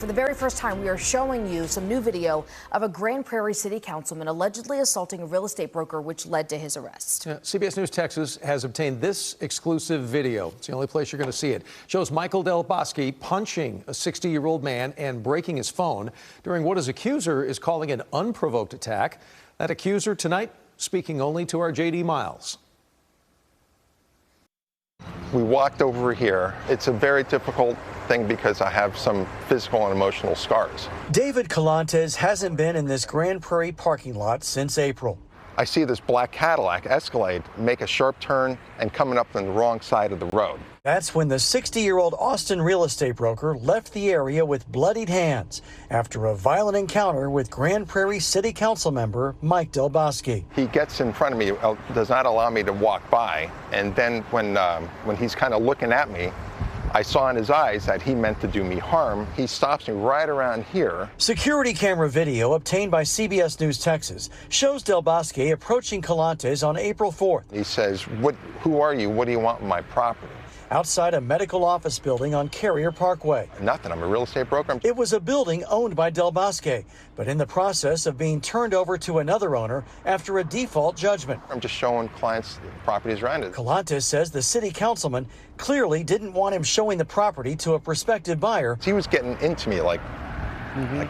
For the very first time, we are showing you some new video of a Grand Prairie City Councilman allegedly assaulting a real estate broker, which led to his arrest. CBS News Texas has obtained this exclusive video. It's the only place you're going to see it. It shows Michael Del Bosque punching a 60-year-old man and breaking his phone during what his accuser is calling an unprovoked attack. That accuser tonight speaking only to our J.D. Miles. We walked over here. It's a very difficult thing because I have some physical and emotional scars. David Calantes hasn't been in this Grand Prairie parking lot since April. I see this black Cadillac Escalade make a sharp turn and coming up on the wrong side of the road. That's when the 60-year-old Austin real estate broker left the area with bloodied hands after a violent encounter with Grand Prairie City Council member Mike Del Bosque. He gets in front of me, does not allow me to walk by, and then when he's kind of looking at me, I saw in his eyes that he meant to do me harm. He stops me right around here. Security camera video obtained by CBS News Texas shows Del Bosque approaching Calantes on April 4th. He says, who are you? What do you want with my property? Outside a medical office building on Carrier Parkway. Nothing. I'm a real estate broker. It was a building owned by Del Bosque, but in the process of being turned over to another owner after a default judgment. I'm just showing clients properties around it. Calantes says the city councilman clearly didn't want him showing the property to a prospective buyer. He was getting into me like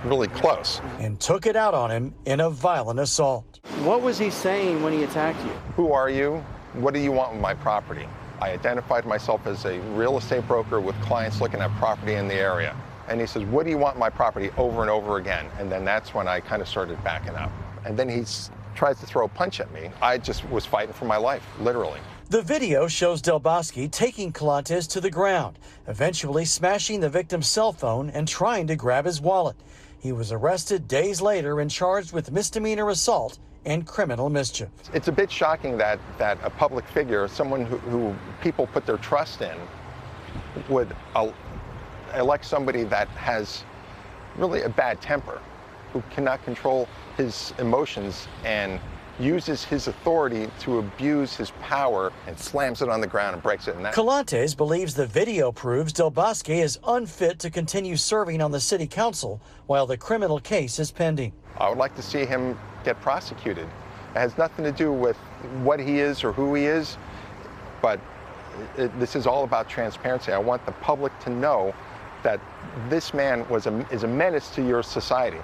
really close. And took it out on him in a violent assault. What was he saying when he attacked you? Who are you? What do you want with my property? I identified myself as a real estate broker with clients looking at property in the area. And he says, what do you want with my property, over and over again? And then that's when I kind of started backing up. And then he tries to throw a punch at me. I just was fighting for my life, literally. The video shows Del Bosque taking Calantes to the ground, eventually smashing the victim's cell phone and trying to grab his wallet. He was arrested days later and charged with misdemeanor assault and criminal mischief. It's a bit shocking that a public figure, someone who people put their trust in, would elect somebody that has really a bad temper, who cannot control his emotions and uses his authority to abuse his power and slams it on the ground and breaks it. And Calantes believes the video proves Del Bosque is unfit to continue serving on the city council while the criminal case is pending. I would like to see him get prosecuted. It has nothing to do with what he is or who he is, but this is all about transparency. I want the public to know that this man is a menace to your society.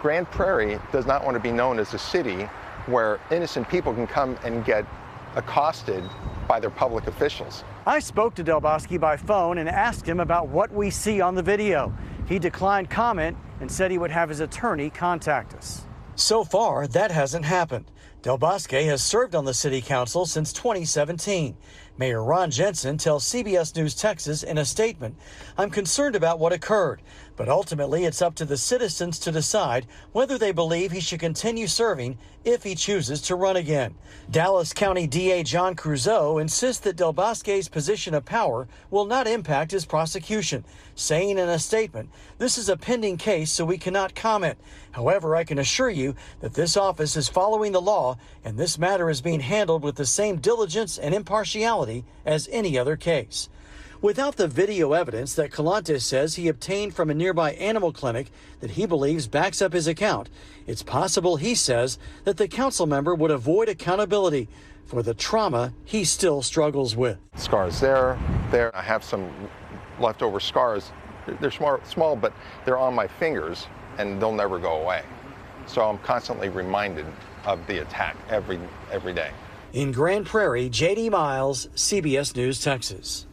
Grand Prairie does not want to be known as a city where innocent people can come and get accosted by their public officials. I spoke to Del Bosque by phone and asked him about what we see on the video. He declined comment and said he would have his attorney contact us. So far, that hasn't happened. Del Bosque has served on the city council since 2017. Mayor Ron Jensen tells CBS News Texas in a statement, "I'm concerned about what occurred, but ultimately it's up to the citizens to decide whether they believe he should continue serving if he chooses to run again." Dallas County DA John Creuzot insists that Del Bosque's position of power will not impact his prosecution, saying in a statement, "This is a pending case, so we cannot comment. However, I can assure you that this office is following the law, and this matter is being handled with the same diligence and impartiality as any other case." Without the video evidence that Calantes says he obtained from a nearby animal clinic that he believes backs up his account, it's possible, he says, that the council member would avoid accountability for the trauma he still struggles with. Scars there. I have some leftover scars. They're small, but they're on my fingers, and they'll never go away. So I'm constantly reminded of the attack every day. In Grand Prairie, J.D. Miles, CBS News Texas.